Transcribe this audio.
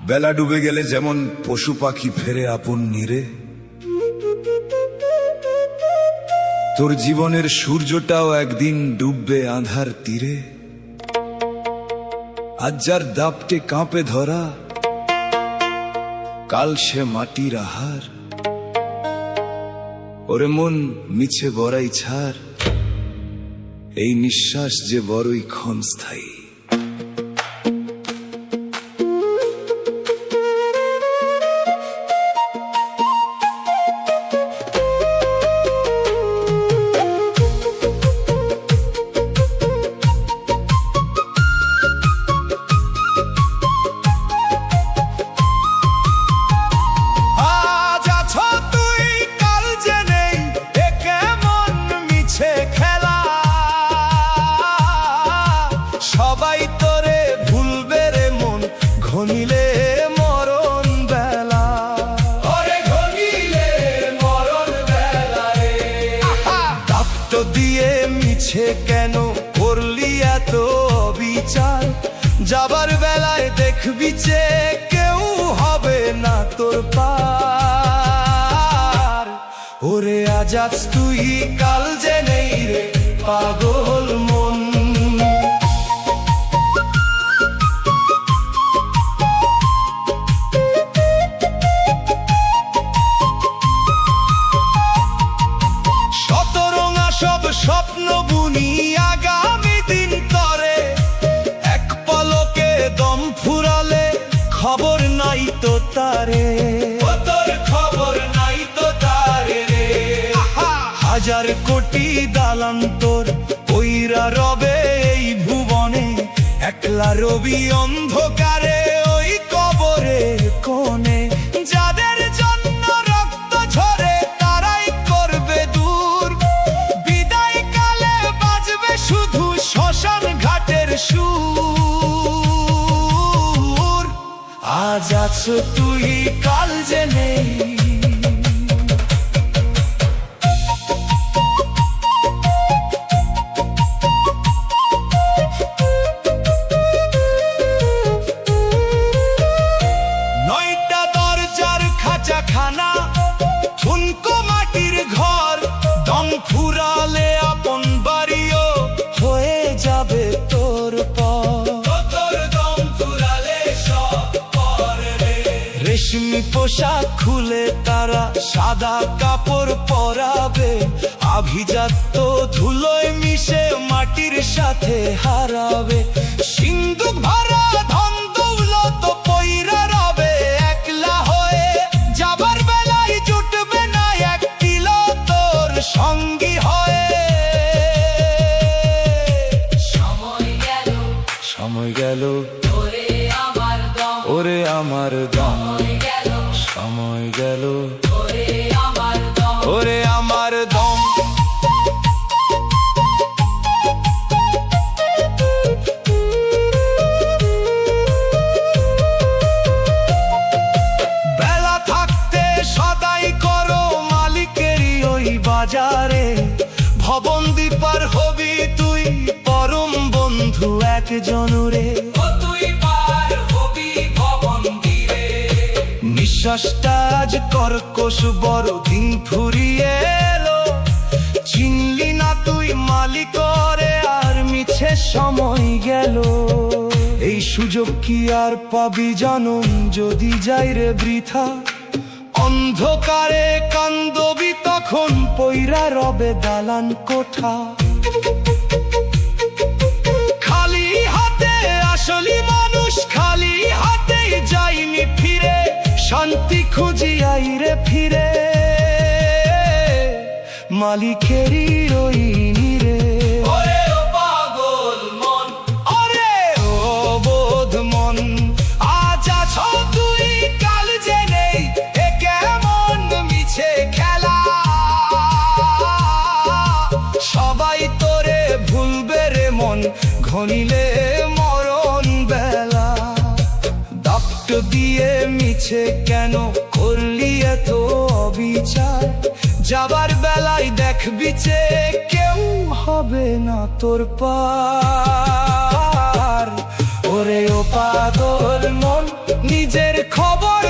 বেলা ডুবে গেলে যেমন পশু পাখি ফেরে আপন নীরে, তোর জীবনের সূর্যটাও একদিন ডুববে আঁধার তীরে। আজ যার দাপটে কাঁপে ধরা, কাল সে মাটির আহার। ওরে মন মিছে বড়াই ছাড়, এই নিঃশ্বাস যে বড়ই ক্ষণস্থায়ী। সবাই তোরে ভুলবে রে মন, ঘনিলে মরণ বেলা। ওরে ঘনিলে মরণ বেলা রে। দাপ্ত দিয়ে মিছে কেন করলি এত বিচার? যাবার বেলায় দেখবি যে কেউ হবে না তোর পার। ওরে আজ আজ তুই কাল যে নেই রে পাগল মন। সব স্বপ্ন বুনি আগামী দিন তরে, এক পলকে দম ফুরালে খবর নাই তো তারে। তোর খবর নাই তো তারে রে। হাজার কোটি দালান তোর ওইরা রবে এই ভুবনে, একলা রবি অন্ধকারে ওই কবরের কোণে। যাদের জন্য রক্ত ঝরে তারাই করবে দূর, শুধু শ্মশান ঘাটের সুর। আজ আছো তুই কাল যে নেই, নয়টা দরজার খাঁচাখানা, ঠুনকো মাটির ঘর। দম ফুরালে আপন বাড়িও হয়ে যাবে তোর পর। দম ফুরালে সব পর রে। রেশমি পোশাক খুলে তারা সাদা কাপড় পরাবে, আভিজাত্য ধুলোয় মিশে মাটির সাথে হারাবে। সিন্ধুক ভরা ধন দৌলত পইরা রবে একলা হয়ে, যাবার বেলায় জুটবে না এক কিলো তোর সঙ্গী হয়ে। সময় গেল ওরে আমার দম, সময় গেল ওরে আমার দম। বেলা থাকতে সদাই করো মালিকেরই ওই বাজারে, ভবন দীপার হবি তুই পরম বন্ধু একজন রে। নিঃশ্বাসটা আজ কর্কশ বড় দিন ফুরিয়ে এলো, চিনলি না তুই মালিক রে আর মিছে সময় গেল। এই সুযোগ কি আর পাবি জানুন যদি যাই রে বৃথা? অন্ধকারে কান্দবি তখন পইরা রবে দালান কোঠা। খালি হাতে আসলি মানুষ খালি হাতেই যাইনি ফিরে, শান্তি খুঁজিয়াই রে ফিরে মালিকেরই ওই নীরে। ওরে ও পাগল মন, ওরে ও বোধ মন, আজ আছো তুই কাল যে নেই, এ কেমন মিছে খেলা। সবাই তোরে ভুলবে রে মন, ঘনিলে মরণ বেলা। দাপ্ত দিয়ে মিছে কেন করলি এত অবিচার? যাবার বেলায় দেখবি যে কেউ হবে না তোর পার। ওরে ও পাগল মন নিজের খবর